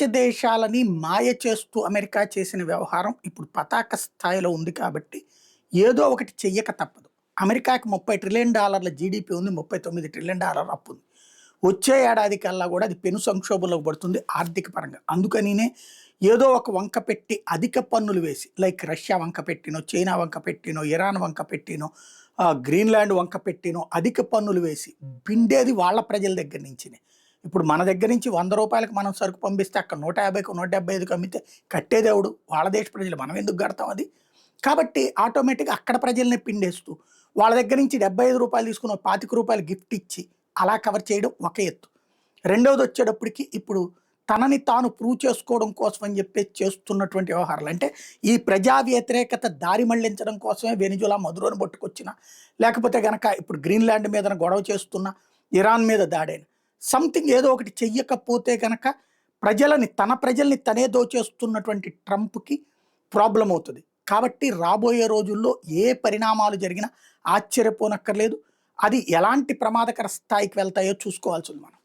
ప్రపంచ దేశాలని మాయ చేస్తూ అమెరికా చేసిన వ్యవహారం ఇప్పుడు పతాక స్థాయిలో ఉంది కాబట్టి ఏదో ఒకటి చెయ్యక తప్పదు. అమెరికాకి $30 ట్రిలియన్ జీడీపీ ఉంది. $39 ట్రిలియన్ అప్పు ఉంది. వచ్చే ఏడాది కల్లా కూడా అది పెను సంక్షోభంలోకి పడుతుంది ఆర్థిక పరంగా. అందుకనినే ఏదో ఒక వంక పెట్టి అధిక పన్నులు వేసి లైక్ రష్యా వంక పెట్టినో, చైనా వంక పెట్టినో, ఇరాన్ వంక పెట్టినో, గ్రీన్లాండ్ వంక పెట్టినో అధిక పన్నులు వేసి పిండేది వాళ్ళ ప్రజల దగ్గర నుంచినే. ఇప్పుడు మన దగ్గర నుంచి ₹100కి మనం సరుకు పంపిస్తే అక్కడ 150కి 175కి అమ్మితే కట్టేదేవుడు వాళ్ళ దేశ ప్రజలు, మనం ఎందుకు కడతాం అది. కాబట్టి ఆటోమేటిక్గా అక్కడ ప్రజల్ని పిండేస్తూ వాళ్ళ దగ్గర నుంచి ₹75 తీసుకుని ₹25 గిఫ్ట్ ఇచ్చి అలా కవర్ చేయడం ఒక ఎత్తు. రెండవది వచ్చేటప్పటికి ఇప్పుడు తనని తాను ప్రూవ్ చేసుకోవడం కోసం అని చెప్పేసి చేస్తున్నటువంటి వ్యవహారాలు, అంటే ఈ ప్రజా వ్యతిరేకత దారి మళ్లించడం కోసమే వెనిజులా మధురోని పట్టుకొచ్చిన, లేకపోతే గనక ఇప్పుడు గ్రీన్లాండ్ మీద గొడవ చేస్తున్న, ఇరాన్ మీద దాడైన సంథింగ్ ఏదో ఒకటి చెయ్యకపోతే కనుక తన ప్రజల్ని తనే దోచేస్తున్నటువంటి ట్రంప్కి ప్రాబ్లం అవుతుంది. కాబట్టి రాబోయే రోజుల్లో ఏ పరిణామాలు జరిగినా ఆశ్చర్యపోనక్కర్లేదు. అది ఎలాంటి ప్రమాదకర స్థాయికి వెళ్తాయో చూసుకోవాల్సింది మనం.